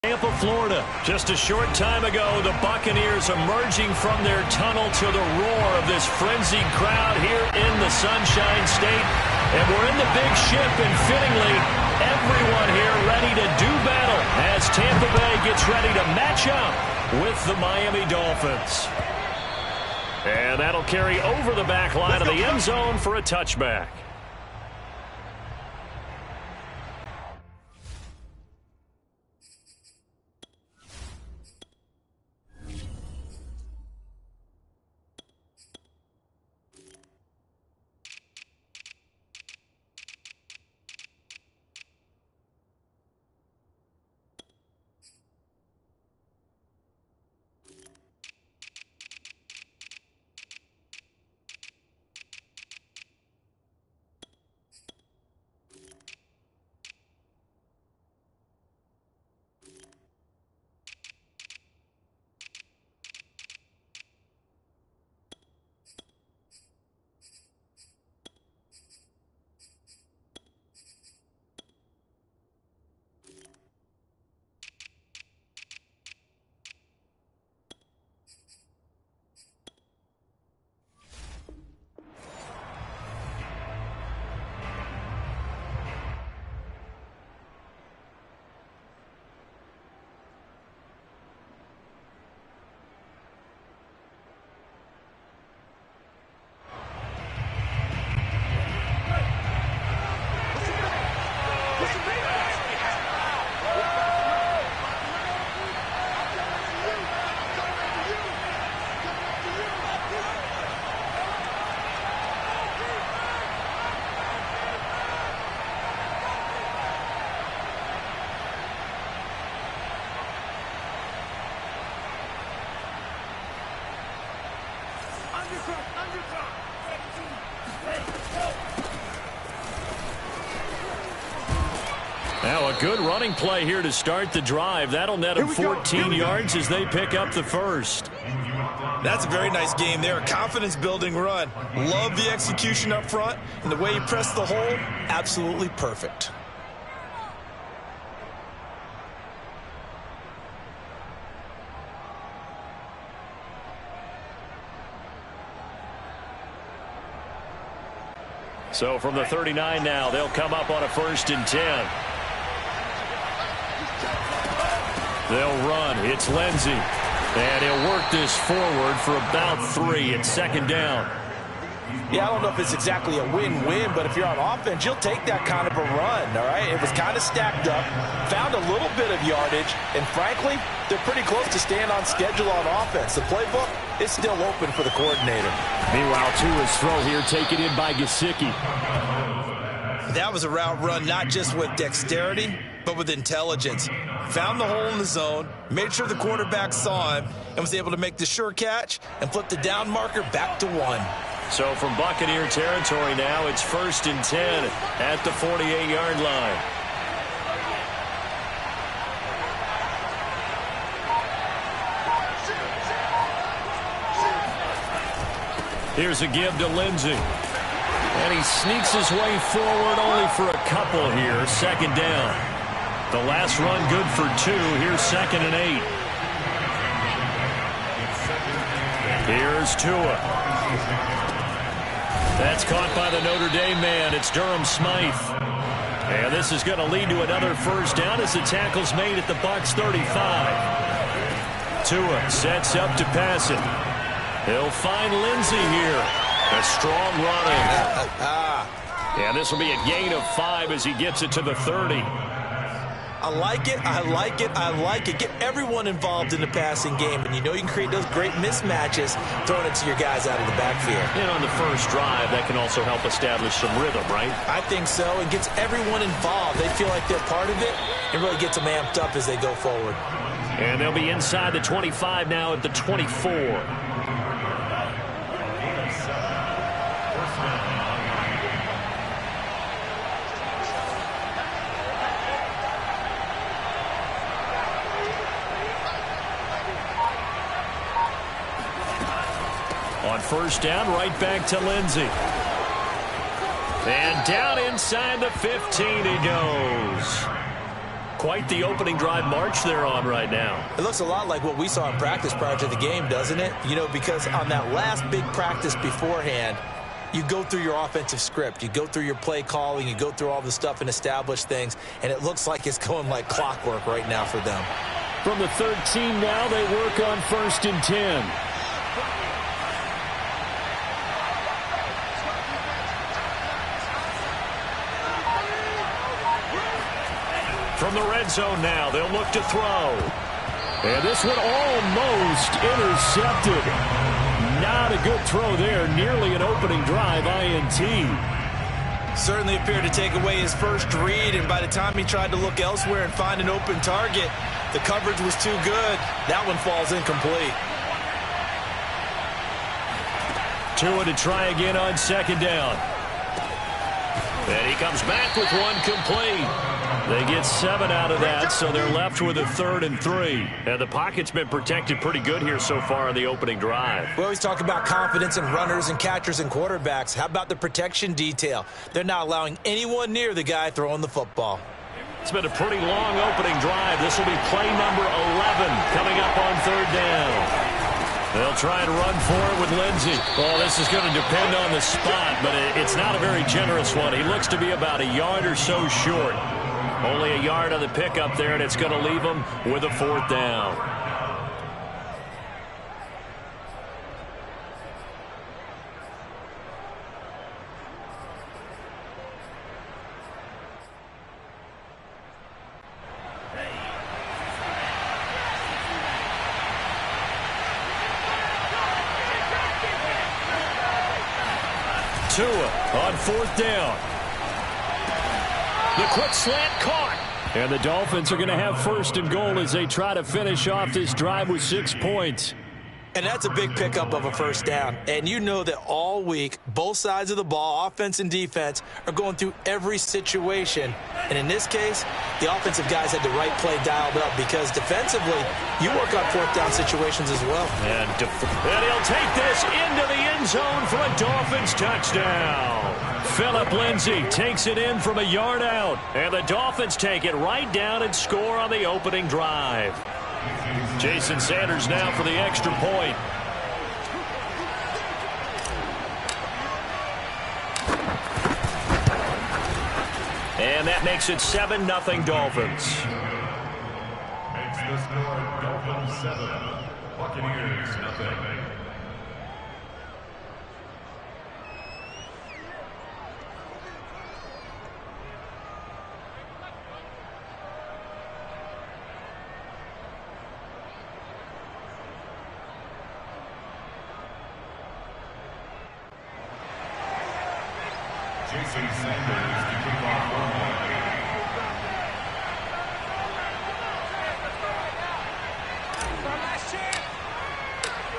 Tampa, Florida. Just a short time ago, the Buccaneers emerging from their tunnel to the roar of this frenzied crowd here in the Sunshine State. And we're in the big ship, and fittingly, everyone here ready to do battle as Tampa Bay gets ready to match up with the Miami Dolphins. And that'll carry over the back line of the end zone for a touchback. Now a good running play here to start the drive. That'll net them 14 yards as they pick up the first. That's a very nice game there. A confidence-building run. Love the execution up front. And the way he pressed the hole, absolutely perfect. So from the 39 now, they'll come up on a 1st and 10. They'll run. It's Lindsey. And he'll work this forward for about 3. It's 2nd down. Yeah, I don't know if it's exactly a win-win, but if you're on offense, you'll take that kind of a run, all right? It was kind of stacked up, found a little bit of yardage, and frankly, they're pretty close to staying on schedule on offense. The playbook is still open for the coordinator. Meanwhile, Tua's throw here taken in by Gesicki. That was a route run not just with dexterity, but with intelligence. Found the hole in the zone, made sure the quarterback saw him, and was able to make the sure catch and flip the down marker back to 1. So from Buccaneer territory now, it's 1st and 10 at the 48-yard line. Here's a give to Lindsey. And he sneaks his way forward only for a couple here. 2nd down. The last run good for 2. Here's 2nd and 8. Here's Tua. That's caught by the Notre Dame man. It's Durham Smythe. And this is going to lead to another 1st down as the tackle's made at the Bucs 35. Tua sets up to pass it. He'll find Lindsey here. A strong running. And this will be a gain of 5 as he gets it to the 30. I like it, I like it, I like it. Get everyone involved in the passing game, and you know you can create those great mismatches throwing it to your guys out of the backfield. And on the first drive, that can also help establish some rhythm, right? I think so. It gets everyone involved. They feel like they're part of it, and really gets them amped up as they go forward. And they'll be inside the 25 now at the 24. On 1st down, right back to Lindsey. And down inside the 15 he goes. quite the opening drive march they're on right now. It looks a lot like what we saw in practice prior to the game, doesn't it? You know, because on that last big practice beforehand, you go through your offensive script. You go through your play calling. You go through all the stuff and establish things. And it looks like it's going like clockwork right now for them. From the 13 now, they work on 1st and 10. From the red zone now, they'll look to throw. And this one almost intercepted. Not a good throw there. Nearly an opening drive INT. Certainly appeared to take away his first read, and by the time he tried to look elsewhere and find an open target, the coverage was too good. That one falls incomplete. Tua to try again on 2nd down. And he comes back with one complete. They get 7 out of that, so they're left with a 3rd and 3. And the pocket's been protected pretty good here so far in the opening drive. We always talk about confidence in runners and catchers and quarterbacks. How about the protection detail? They're not allowing anyone near the guy throwing the football. It's been a pretty long opening drive. This will be play number 11 coming up on 3rd down. They'll try and run for it with Lindsey. Well, this is going to depend on the spot, but it's not a very generous one. He looks to be about a yard or so short. Only a yard on the pickup there, and it's going to leave him with a 4th down. Tua on 4th down. The quick slant caught. And the Dolphins are going to have 1st and goal as they try to finish off this drive with 6 points. And that's a big pickup of a 1st down. And you know that all week, both sides of the ball, offense and defense, are going through every situation. And in this case, the offensive guys had the right play dialed up because defensively, you work on 4th down situations as well. And he'll take this into the end zone for a Dolphins touchdown. Phillip Lindsay takes it in from a yard out. And the Dolphins take it right down and score on the opening drive. Jason Sanders now for the extra point. And that makes it 7-0 Dolphins. Makes the score Dolphins 7, Buccaneers nothing. Jason Sanders to kick off one.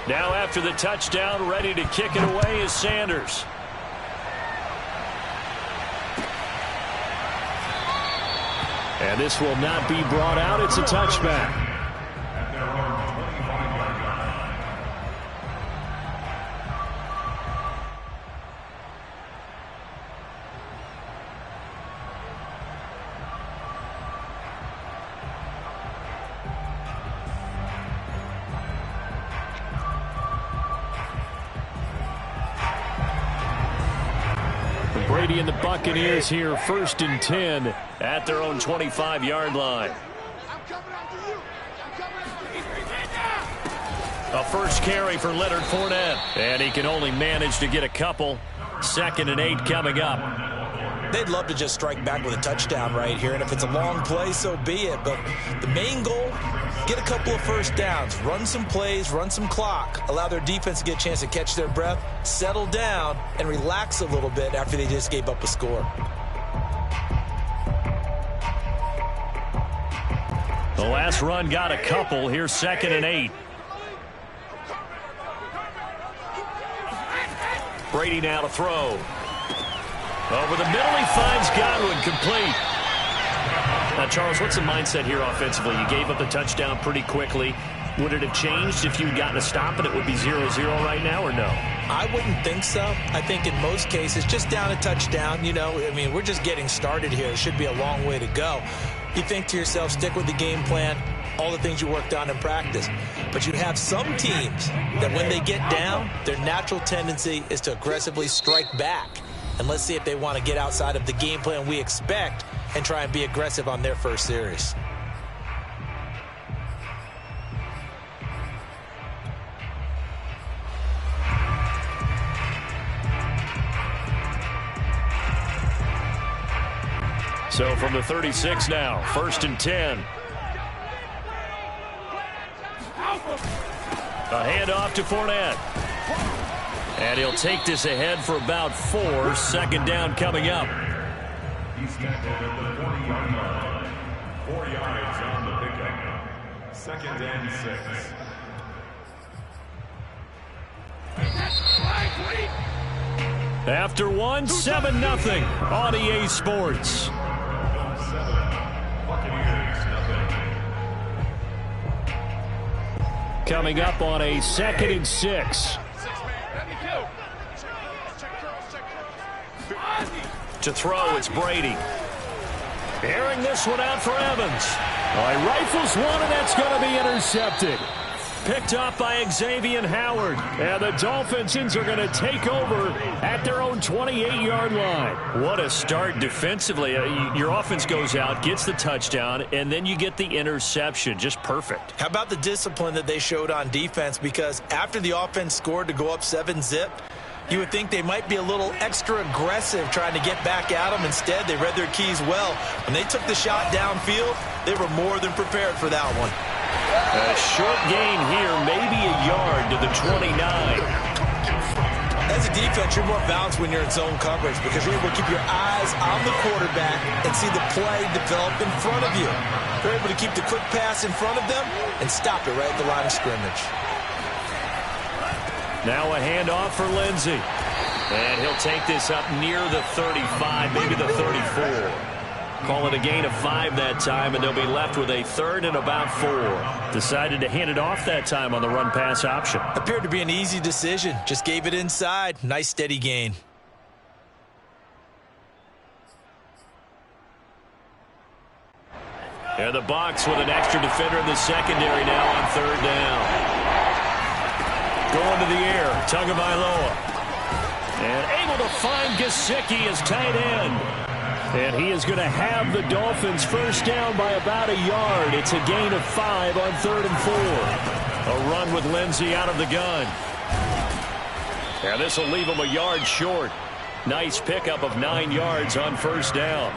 Now after the touchdown, ready to kick it away is Sanders. And this will not be brought out. It's a touchback. Brady and the Buccaneers here, 1st and 10 at their own 25-yard line. A first carry for Leonard Fournette, and he can only manage to get a couple. 2nd and 8 coming up. They'd love to just strike back with a touchdown right here, and if it's a long play, so be it. But the main goal, get a couple of 1st downs, run some plays, run some clock, allow their defense to get a chance to catch their breath, settle down, and relax a little bit after they just gave up a score. The last run got a couple. Here's 2nd and 8. Brady now to throw. Over the middle, he finds Godwin, complete. Now, Charles, what's the mindset here offensively? You gave up the touchdown pretty quickly. Would it have changed if you had gotten a stop and it would be 0-0 right now, or no? I wouldn't think so. I think in most cases, just down a touchdown, you know, I mean, we're just getting started here. It should be a long way to go. you think to yourself, stick with the game plan, all the things you worked on in practice. But you have some teams that when they get down, their natural tendency is to aggressively strike back. And let's see if they want to get outside of the game plan we expect and try and be aggressive on their first series. So from the 36 now, 1st and 10. A handoff to Fournette. And he'll take this ahead for about 4. 2nd down coming up. He's tackled at the 40-yard line. 4 yards on the pickup. 2nd and 6. After one, 7-0 on EA Sports. Coming up on a 2nd and 6. To throw, it's Brady. Airing this one out for Evans. He rifles one, and that's going to be intercepted. Picked up by Xavier Howard. And the Dolphins are going to take over at their own 28-yard line. What a start defensively. Your offense goes out, gets the touchdown, and then you get the interception. Just perfect. How about the discipline that they showed on defense? Because after the offense scored to go up 7-0, you would think they might be a little extra aggressive trying to get back at them. Instead, they read their keys well. When they took the shot downfield, they were more than prepared for that one. A short gain here, maybe a yard to the 29. As a defense, you're more balanced when you're in zone coverage because you're able to keep your eyes on the quarterback and see the play develop in front of you. You're able to keep the quick pass in front of them and stop it right at the line of scrimmage. Now a handoff for Lindsey. And he'll take this up near the 35, maybe the 34. Call it a gain of 5 that time, and they'll be left with a 3rd and about 4. Decided to hand it off that time on the run-pass option. Appeared to be an easy decision. Just gave it inside. Nice, steady gain. And the box with an extra defender in the secondary now on 3rd down. Going to the air, Tagovailoa. And able to find Gesicki as tight end. And he is going to have the Dolphins first down by about a yard. It's a gain of 5 on 3rd and 4. A run with Lindsey out of the gun. And this will leave him a yard short. Nice pickup of 9 yards on 1st down.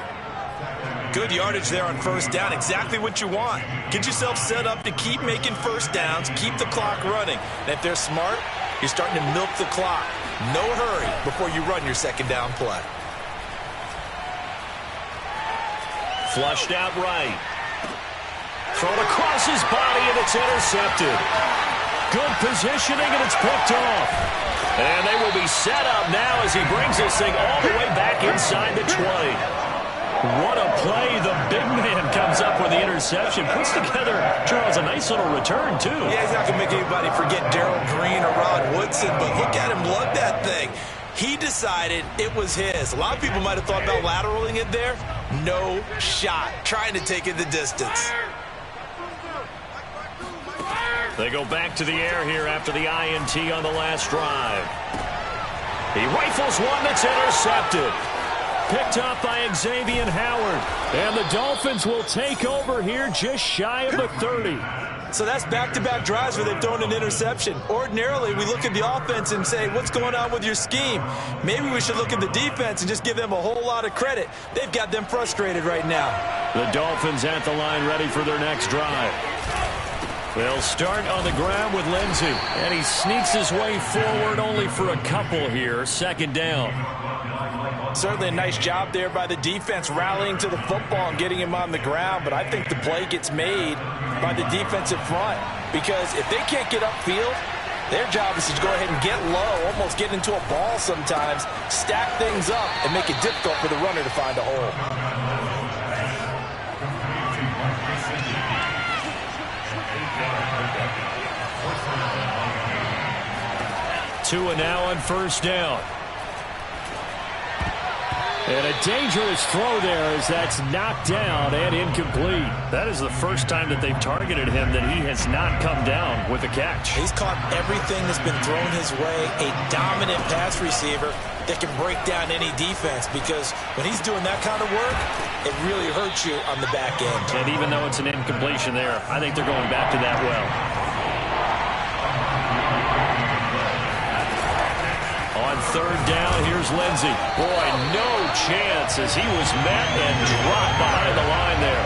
Good yardage there on 1st down. Exactly what you want. Get yourself set up to keep making 1st downs, keep the clock running. And if they're smart, you're starting to milk the clock. No hurry before you run your 2nd down play. Flushed out right. Thrown across his body, and it's intercepted. Good positioning, and it's picked off. And they will be set up now as he brings this thing all the way back inside the 20. What a play. The big man comes up with the interception. Puts together, Charles, a nice little return, too. Yeah, he's not going to make anybody forget Darrell Green or Rod Woodson, but look at him lug that thing. He decided it was his. A lot of people might have thought about lateraling it there. No shot. Trying to take it the distance. They go back to the air here after the INT on the last drive. He rifles one that's intercepted. Picked up by Xavier Howard. And the Dolphins will take over here just shy of the 30. So that's back-to-back drives where they've thrown an interception. Ordinarily, we look at the offense and say, what's going on with your scheme? Maybe we should look at the defense and just give them a whole lot of credit. They've got them frustrated right now. The Dolphins at the line ready for their next drive. They'll start on the ground with Lindsey. And he sneaks his way forward only for a couple here. 2nd down. Certainly a nice job there by the defense rallying to the football and getting him on the ground. But I think the play gets made by the defensive front. Because if they can't get upfield, their job is to go ahead and get low, almost get into a ball sometimes, stack things up, and make it difficult for the runner to find a hole. Tua now on 1st down. And a dangerous throw there as that's knocked down and incomplete. That is the first time that they've targeted him that he has not come down with a catch. He's caught everything that's been thrown his way. A dominant pass receiver that can break down any defense, because when he's doing that kind of work, it really hurts you on the back end. And even though it's an incompletion there, I think they're going back to that well. On third down, here's Lindsey. Boy, no chance as he was met and dropped behind the line there.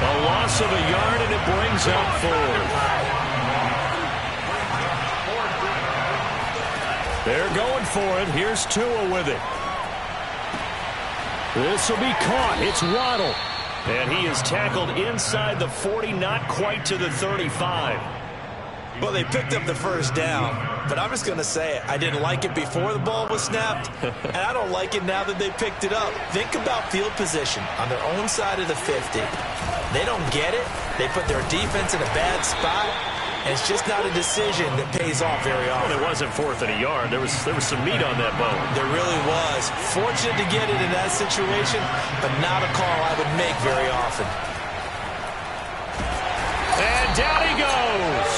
A loss of a yard, and it brings up fourth. They're going for it. Here's Tua with it. This will be caught. It's Waddle. And he is tackled inside the 40, not quite to the 35. Well, they picked up the first down, but I'm just going to say it. I didn't like it before the ball was snapped, and I don't like it now that they picked it up. Think about field position on their own side of the 50. They don't get it. They put their defense in a bad spot, and it's just not a decision that pays off very often. Well, it wasn't fourth and a yard. There was some meat on that bone. There really was. Fortunate to get it in that situation, but not a call I would make very often. And down he goes.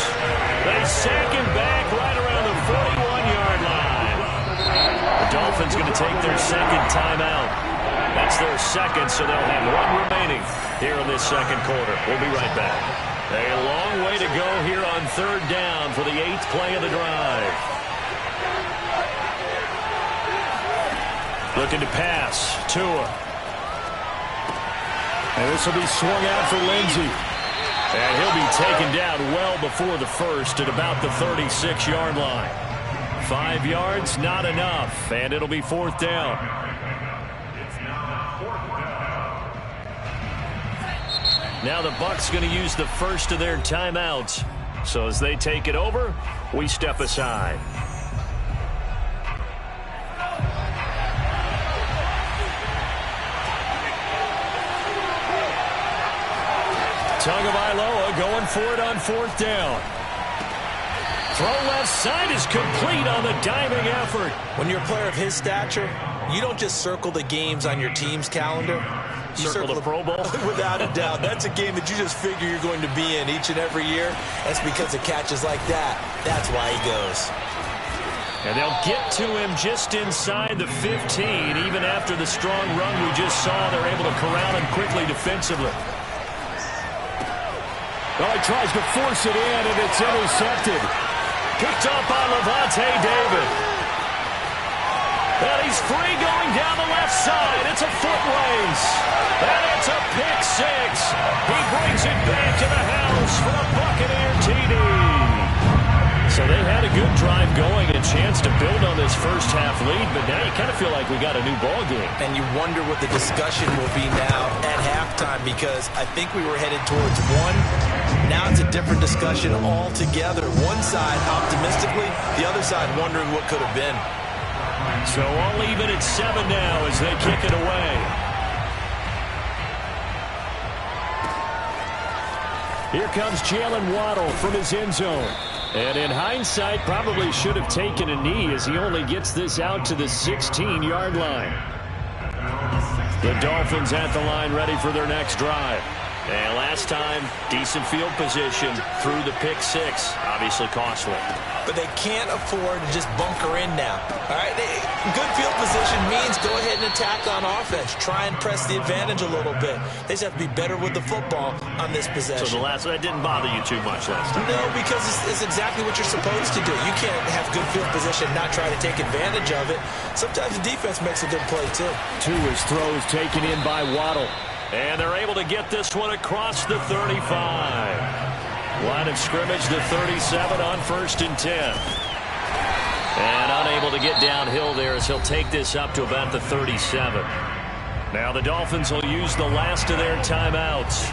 They sack him back right around the 41-yard line. The Dolphins going to take their second timeout. That's their second, so they'll have one remaining here in this second quarter. We'll be right back. A long way to go here on third down for the 8th play of the drive. Looking to pass. Tua. And this will be swung out for Lindsey. And he'll be taken down well before the first at about the 36-yard line. 5 yards, not enough, and it'll be fourth down. Now the Bucs going to use the first of their timeouts. So as they take it over, we step aside. Tagovailoa going for it on fourth down. Throw left side is complete on the diving effort. When you're a player of his stature, you don't just circle the games on your team's calendar. You circle the Pro Bowl? Without a doubt. That's a game that you just figure you're going to be in each and every year. That's because of catches like that. That's why he goes. And they'll get to him just inside the 15. Even after the strong run we just saw, they're able to corral him quickly defensively. Well, he tries to force it in, and it's intercepted. Picked up by Levante David. And he's free going down the left side. It's a foot race. And it's a pick six. He brings it back to the house for a Buccaneer TD. So they had a good drive going, a chance to build on this first half lead, but now you kind of feel like we got a new ball game. And you wonder what the discussion will be now at halftime, because I think we were headed towards one. Now it's a different discussion altogether. One side optimistically, the other side wondering what could have been. So all even at 7 now as they kick it away. Here comes Jalen Waddle from his end zone. And in hindsight, probably should have taken a knee as he only gets this out to the 16-yard line. The Dolphins at the line ready for their next drive. And last time, decent field position through the pick six. Obviously costly. But they can't afford to just bunker in now. All right, good field position means go ahead and attack on offense. Try and press the advantage a little bit. They just have to be better with the football on this possession. So that didn't bother you too much last time? No, because it's exactly what you're supposed to do. You can't have good field position and not try to take advantage of it. Sometimes the defense makes a good play, too. Tua's throws taken in by Waddle. And they're able to get this one across the 35. Line of scrimmage, the 37 on 1st and 10. And unable to get downhill there as he'll take this up to about the 37. Now the Dolphins will use the last of their timeouts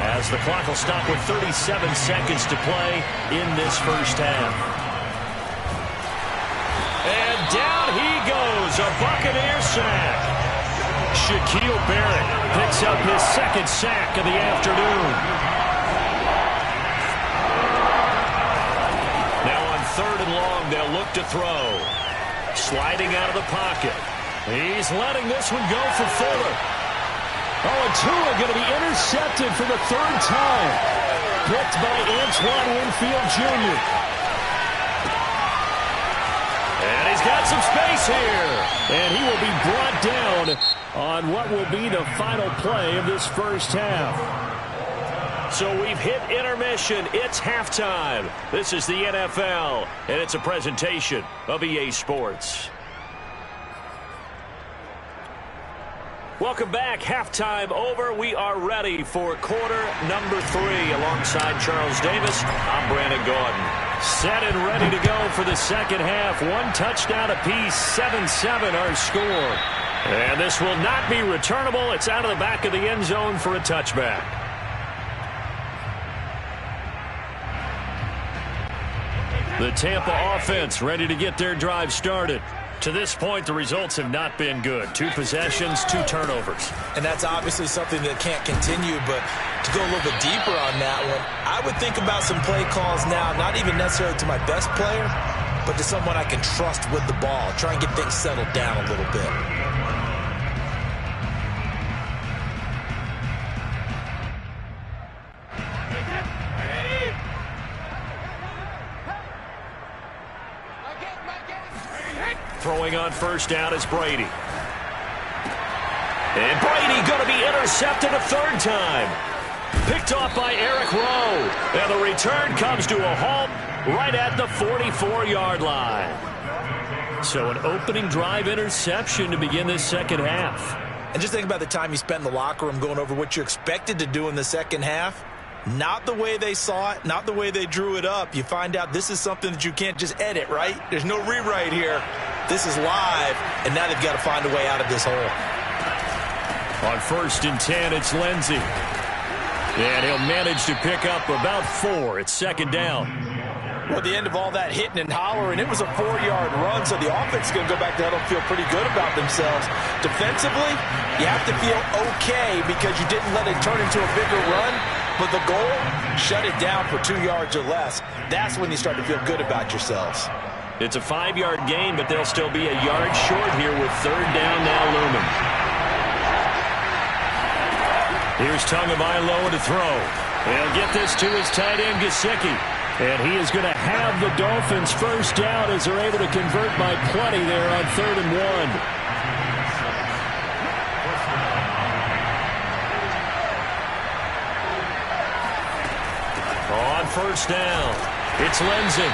as the clock will stop with 37 seconds to play in this first half. And down he goes, a Buccaneer sack. Shaquille Barrett picks up his second sack of the afternoon. Now on 3rd and long, they'll look to throw. Sliding out of the pocket. He's letting this one go for Fuller. Oh, and Tua going to be intercepted for the third time. Picked by Antoine Winfield Jr. And he's got some space here. And he will be brought down on what will be the final play of this first half. So we've hit intermission. It's halftime. This is the NFL, and it's a presentation of EA Sports. Welcome back. Halftime over. We are ready for quarter number 3. Alongside Charles Davis, I'm Brandon Gaudin. Set and ready to go for the second half. 1 touchdown apiece, 7-7 our score. And this will not be returnable. It's out of the back of the end zone for a touchback. The Tampa offense ready to get their drive started. To this point, the results have not been good. 2 possessions, 2 turnovers. And that's obviously something that can't continue, but to go a little bit deeper on that one, I would think about some play calls now, not even necessarily to my best player, but to someone I can trust with the ball. Try and get things settled down a little bit. Throwing on first down is Brady. And Brady going to be intercepted a third time. Picked off by Eric Rowe. And the return comes to a halt right at the 44-yard line. So an opening drive interception to begin this second half. And just think about the time you spent in the locker room going over what you expected to do in the second half. Not the way they saw it, not the way they drew it up. You find out this is something that you can't just edit, right? There's no rewrite here. This is live, and now they've got to find a way out of this hole. On 1st and 10, it's Lindsey. And he'll manage to pick up about 4. It's second down. Well, at the end of all that hitting and hollering, it was a 4-yard run, so the offense is going to go back to huddle and feel pretty good about themselves. Defensively, you have to feel okay because you didn't let it turn into a bigger run. But the goal, shut it down for 2 yards or less. That's when you start to feel good about yourselves. It's a 5-yard gain, but they'll still be a yard short here with third down now looming. Here's Tagovailoa to throw. He'll get this to his tight end, Gesicki. And he is going to have the Dolphins first down as they're able to convert by plenty there on 3rd and 1. On first down, it's Lindsey.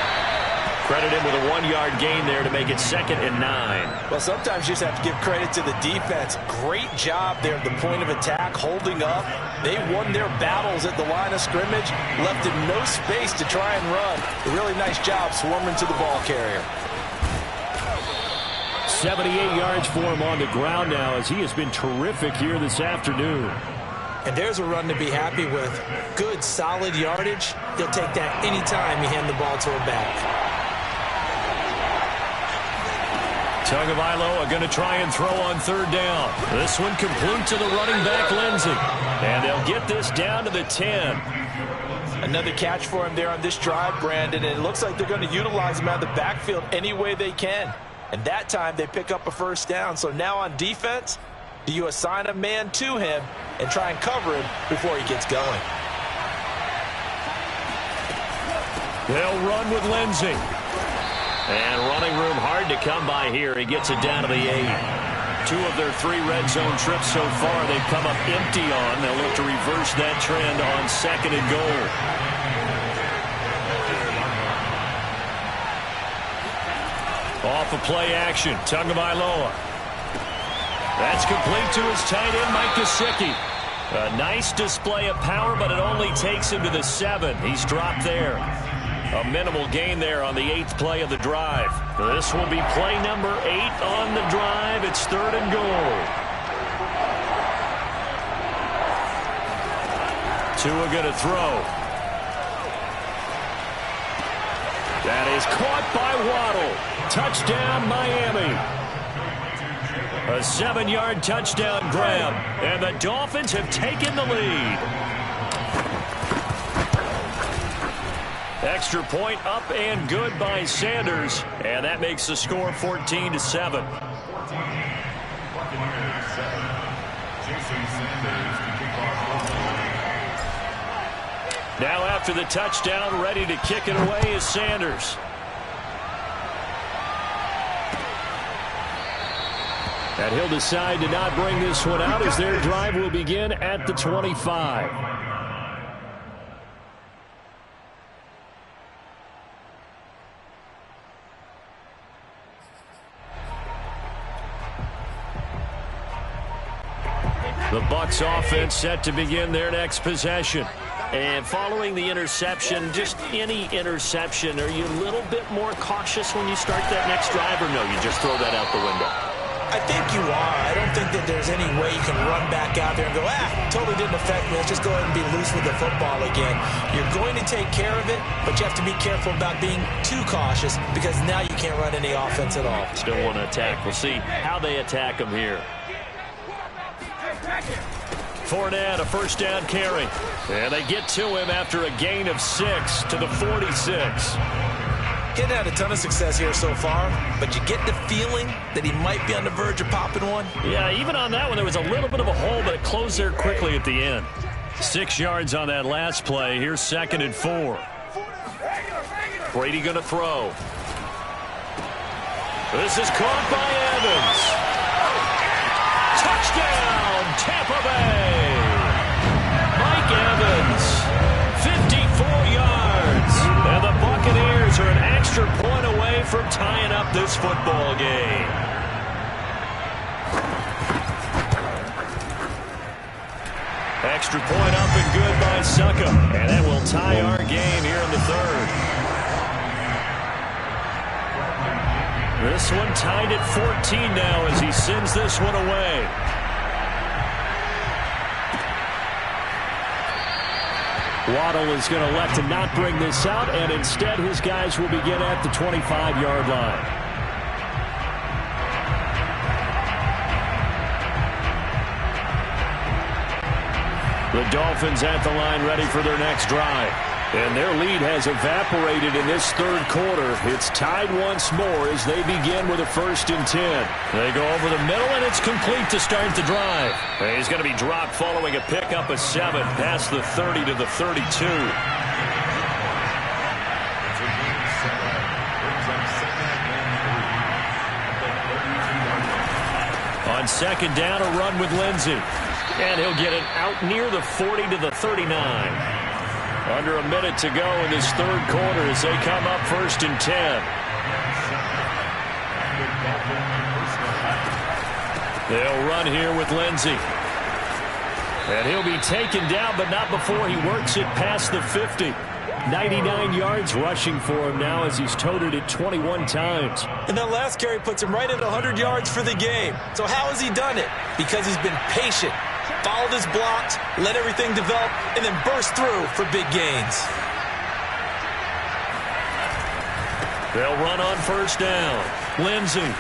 Credit him with a 1-yard gain there to make it 2nd and 9. Well, sometimes you just have to give credit to the defense. Great job there at the point of attack, holding up. They won their battles at the line of scrimmage, left him no space to try and run. A really nice job swarming to the ball carrier. 78 yards for him on the ground now as he has been terrific here this afternoon. And there's a run to be happy with. Good, solid yardage. He'll take that anytime you hand the ball to a back. Tagovailoa going to try and throw on 3rd down. This one complete to the running back, Lindsey. And they'll get this down to the 10. Another catch for him there on this drive, Brandon. And it looks like they're going to utilize him out of the backfield any way they can. And that time they pick up a first down. So now on defense, do you assign a man to him and try and cover him before he gets going? They'll run with Lindsey. And running room hard to come by here. He gets it down to the 8. 2 of their 3 red zone trips so far they've come up empty on. They'll look to reverse that trend on 2nd and goal. Off of play action, Tagovailoa. That's complete to his tight end, Mike Gesicki. A nice display of power, but it only takes him to the 7. He's dropped there. A minimal gain there on the 8th play of the drive. This will be play number 8 on the drive. It's 3rd and goal. Tua going to throw. That is caught by Waddle. Touchdown, Miami. A 7-yard touchdown grab. And the Dolphins have taken the lead. Extra point up and good by Sanders. And that makes the score 14-7. Buccaneers 7. Jason Sanders to kick off. Now after the touchdown, ready to kick it away is Sanders. And he'll decide to not bring this one out as their drive will begin at the 25. The Bucs offense set to begin their next possession. And following the interception, just any interception, are you a little bit more cautious when you start that next drive, or no, you just throw that out the window? I think you are. I don't think that there's any way you can run back out there and go, totally didn't affect me. Let's just go ahead and be loose with the football again. You're going to take care of it, but you have to be careful about being too cautious because now you can't run any offense at all. Still want to attack. We'll see how they attack them here. Fournette, a first down carry. And they get to him after a gain of 6 to the 46. Getting had a ton of success here so far, but you get the feeling that he might be on the verge of popping one. Yeah, even on that one, there was a little bit of a hole, but it closed there quickly at the end. 6 yards on that last play. Here's 2nd and 4. Brady going to throw. This is caught by Evans. Touchdown, Tampa Bay. Mike Evans, 54 yards. And the Buccaneers are an extra point away from tying up this football game. Extra point up and good by Succa. And that will tie our game here in the 3rd. This one tied at 14 now as he sends this one away. Waddle is going to elect to not bring this out, and instead his guys will begin at the 25-yard line. The Dolphins at the line ready for their next drive. And their lead has evaporated in this 3rd quarter. It's tied once more as they begin with a 1st and 10. They go over the middle, and it's complete to start the drive. And he's going to be dropped following a pickup of 7 past the 30 to the 32. On 2nd down, a run with Lindsey. And he'll get it out near the 40 to the 39. Under a minute to go in this 3rd quarter as they come up 1st and 10. They'll run here with Lindsey. And he'll be taken down, but not before he works it past the 50. 99 yards rushing for him now as he's toted it 21 times. And that last carry puts him right at 100 yards for the game. So how has he done it? Because he's been patient. Followed his blocks, let everything develop, and then burst through for big gains. They'll run on 1st down. Lindsey.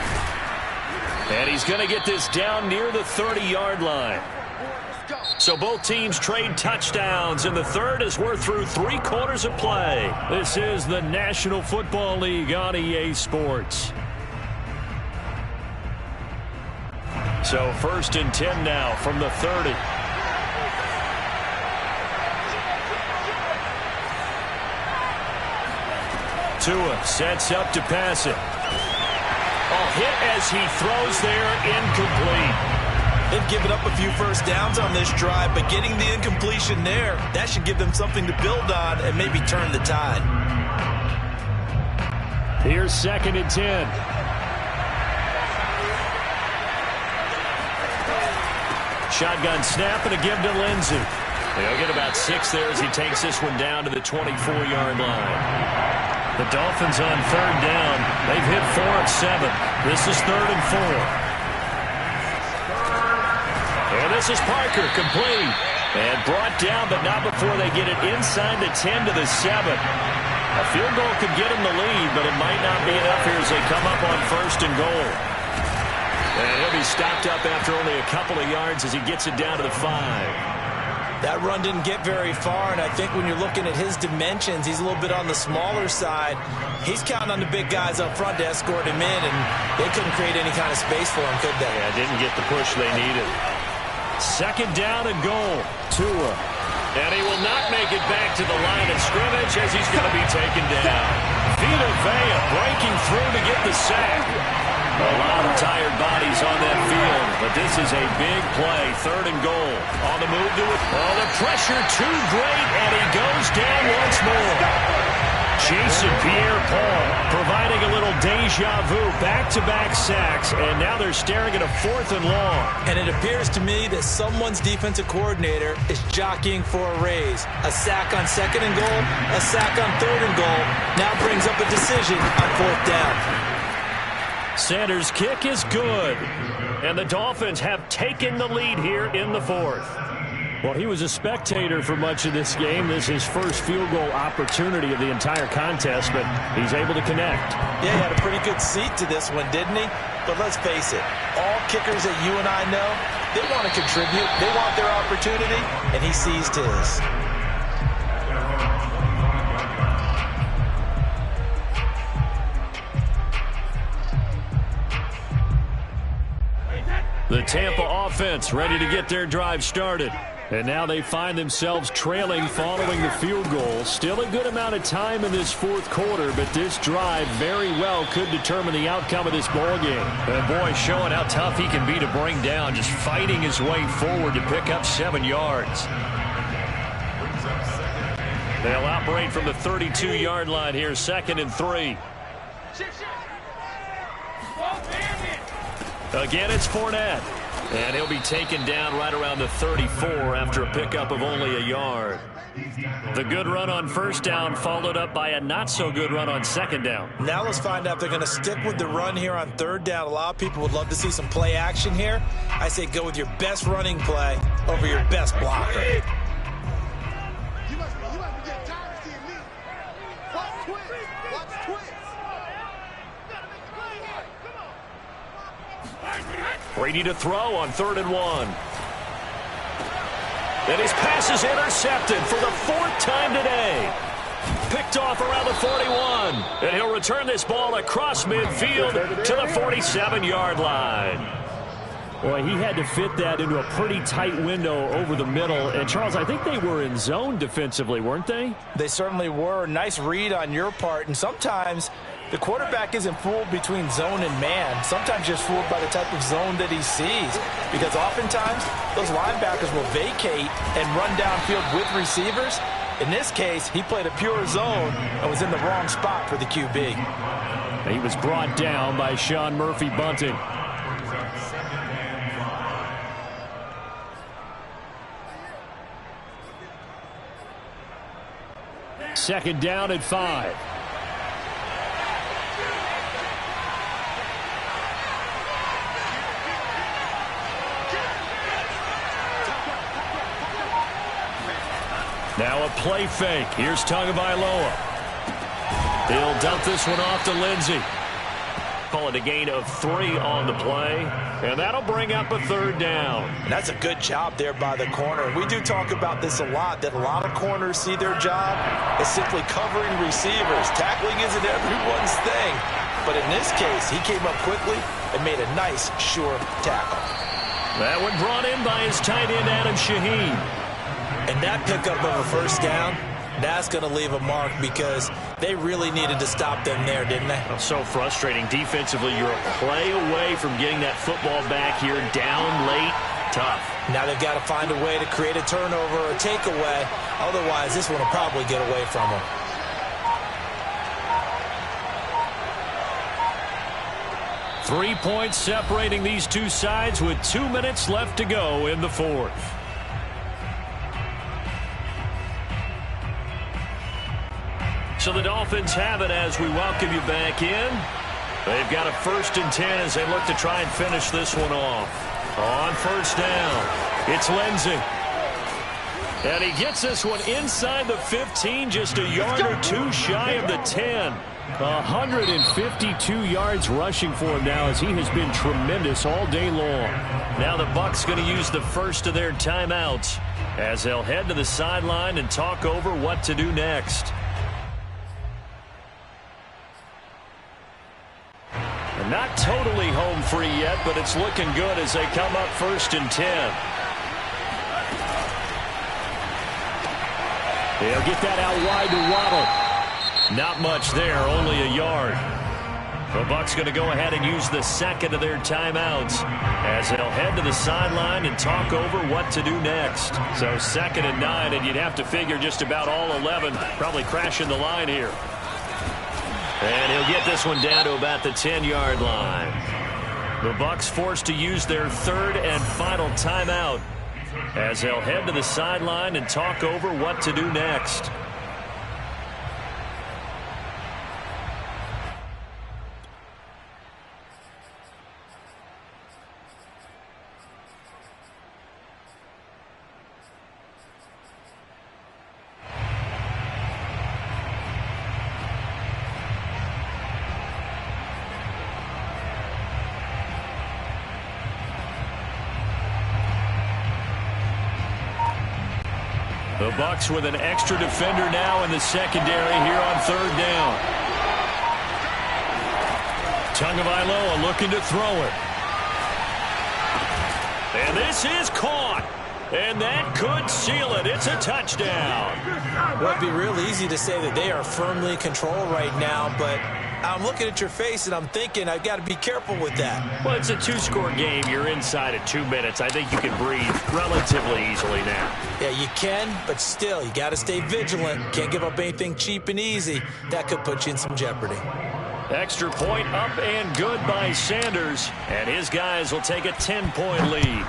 And he's going to get this down near the 30-yard line. So both teams trade touchdowns in the 3rd as we're through 3 quarters of play. This is the National Football League on EA Sports. So 1st and 10 now from the 30. Tua sets up to pass it. A hit as he throws there, incomplete. They've given up a few first downs on this drive, but getting the incompletion there, that should give them something to build on and maybe turn the tide. Here's 2nd and 10. Shotgun snap and a give to Lindsey. He'll get about 6 there as he takes this one down to the 24-yard line. The Dolphins on 3rd down. They've hit 4 of 7. This is 3rd and 4. And this is Parker, complete. And brought down, but not before they get it inside the 10 to the 7. A field goal could get him the lead, but it might not be enough here as they come up on 1st and goal. And he'll be stopped up after only a couple of yards as he gets it down to the 5. That run didn't get very far, and I think when you're looking at his dimensions, he's a little bit on the smaller side. He's counting on the big guys up front to escort him in, and they couldn't create any kind of space for him, could they? Yeah, didn't get the push they needed. Second down and goal. Tua. And he will not make it back to the line of scrimmage as he's going to be taken down. Vita Vea breaking through to get the sack. A lot of tired bodies on that field, but this is a big play. Third and goal. On the move to it. Oh, the pressure too great, and he goes down once more. Jason Pierre-Paul providing a little deja vu, back-to-back sacks, and now they're staring at a 4th and long. And it appears to me that someone's defensive coordinator is jockeying for a raise. A sack on 2nd and goal, a sack on 3rd and goal, now brings up a decision on 4th down. Sanders' kick is good, and the Dolphins have taken the lead here in the 4th. Well, he was a spectator for much of this game. This is his first field goal opportunity of the entire contest, but he's able to connect. Yeah, he had a pretty good seat to this one, didn't he? But let's face it, all kickers that you and I know, they want to contribute. They want their opportunity, and he seized his. The Tampa offense ready to get their drive started. And now they find themselves trailing following the field goal. Still a good amount of time in this 4th quarter, but this drive very well could determine the outcome of this ball game. And boy, showing how tough he can be to bring down, just fighting his way forward to pick up 7 yards. They'll operate from the 32-yard line here, 2nd and 3. Again, it's Fournette. And he'll be taken down right around the 34 after a pickup of only a yard. The good run on 1st down followed up by a not-so-good run on 2nd down. Now let's find out if they're going to stick with the run here on 3rd down. A lot of people would love to see some play action here. I say go with your best running play over your best blocker. Brady to throw on 3rd and 1. And his pass is intercepted for the 4th time today. Picked off around the 41. And he'll return this ball across midfield to the 47-yard line. Boy, he had to fit that into a pretty tight window over the middle. And, Charles, I think they were in zone defensively, weren't they? They certainly were. Nice read on your part. And sometimes the quarterback isn't fooled between zone and man. Sometimes just fooled by the type of zone that he sees. Because oftentimes, those linebackers will vacate and run downfield with receivers. In this case, he played a pure zone and was in the wrong spot for the QB. He was brought down by Sean Murphy-Bunting. Second down at 5. Now a play fake. Here's Tagovailoa. He'll dump this one off to Lindsey. Call it a gain of 3 on the play. And that'll bring up a 3rd down. And that's a good job there by the corner. We do talk about this a lot, that a lot of corners see their job as simply covering receivers. Tackling isn't everyone's thing. But in this case, he came up quickly and made a nice, sure tackle. That one brought in by his tight end, Adam Shaheen. And that pickup of a 1st down, that's going to leave a mark because they really needed to stop them there, didn't they? So frustrating. Defensively, you're a play away from getting that football back here down late. Tough. Now they've got to find a way to create a turnover or a takeaway. Otherwise, this one will probably get away from them. Three points separating these two sides with 2 minutes left to go in the 4th. So the Dolphins have it as we welcome you back in. They've got a 1st and 10 as they look to try and finish this one off. On 1st down, it's Lindsey. And he gets this one inside the 15, just a yard or 2 shy of the 10. 152 yards rushing for him now, as he has been tremendous all day long. Now the Bucs going to use the first of their timeouts as they'll head to the sideline and talk over what to do next. And not totally home free yet, but it's looking good as they come up 1st and 10. They'll get that out wide to Waddle. Not much there, only a yard. The Bucs going to go ahead and use the second of their timeouts as they'll head to the sideline and talk over what to do next. So 2nd and 9, and you'd have to figure just about all 11 probably crashing the line here. And he'll get this one down to about the 10-yard line. The Bucs forced to use their 3rd and final timeout as they'll head to the sideline and talk over what to do next. The Bucs with an extra defender now in the secondary here on 3rd down. Tagovailoa looking to throw it. And this is caught. And that could seal it. It's a touchdown. Well, it'd be real easy to say that they are firmly in control right now, but I'm looking at your face and I'm thinking I've got to be careful with that. Well, it's a 2-score game. You're inside at 2 minutes. I think you can breathe relatively easily now. Yeah, you can, but still, you got to stay vigilant. Can't give up anything cheap and easy. That could put you in some jeopardy. Extra point up and good by Sanders. And his guys will take a 10-point lead.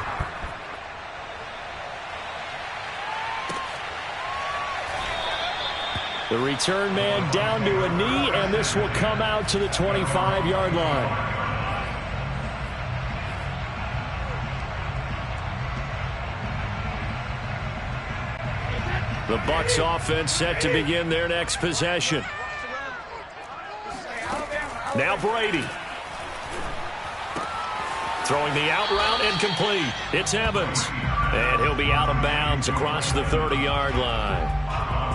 The return man down to a knee, and this will come out to the 25-yard line. The Bucs offense set to begin their next possession. Now Brady. Throwing the out route incomplete. It's Evans. And he'll be out of bounds across the 30-yard line.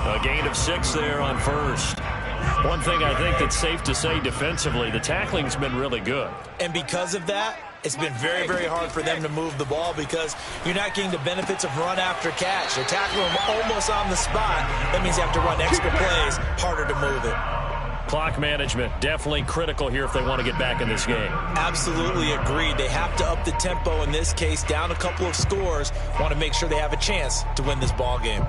A gain of 6 there on 1st. One thing I think that's safe to say defensively, the tackling's been really good. And because of that, it's been very, very hard for them to move the ball because you're not getting the benefits of run after catch. They're tackling them almost on the spot. That means you have to run extra plays, harder to move it. Clock management, definitely critical here if they want to get back in this game. Absolutely agreed. They have to up the tempo in this case, down a couple of scores. Want to make sure they have a chance to win this ball game.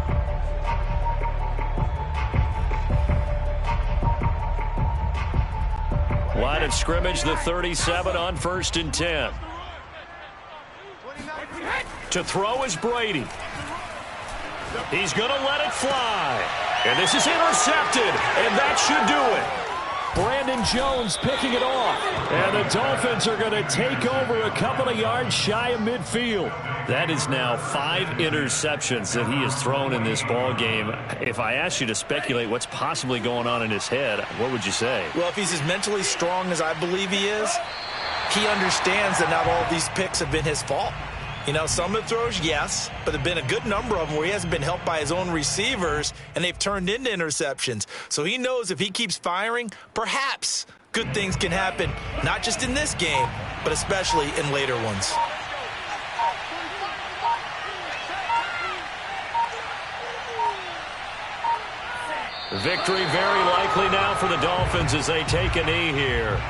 Line of scrimmage, the 37 on 1st and 10. To throw is Brady. He's going to let it fly. And this is intercepted, and that should do it. Brandon Jones picking it off. And the Dolphins are going to take over a couple of yards shy of midfield. That is now 5 interceptions that he has thrown in this ball game. If I asked you to speculate what's possibly going on in his head, what would you say? Well, if he's as mentally strong as I believe he is, he understands that not all of these picks have been his fault. You know, some of the throws, yes, but there have been a good number of them where he hasn't been helped by his own receivers, and they've turned into interceptions. So he knows if he keeps firing, perhaps good things can happen, not just in this game, but especially in later ones. Victory very likely now for the Dolphins as they take a knee here.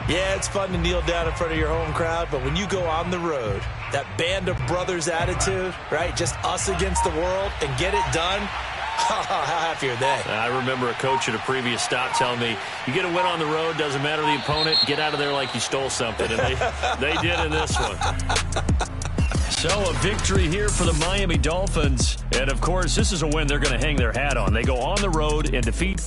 Yeah, it's fun to kneel down in front of your home crowd, but when you go on the road, that band of brothers attitude, right, just us against the world, and get it done, how happy are they? I remember a coach at a previous stop telling me, you get a win on the road, doesn't matter the opponent, get out of there like you stole something, and they did in this one. So a victory here for the Miami Dolphins, and of course, this is a win they're going to hang their hat on. They go on the road and defeat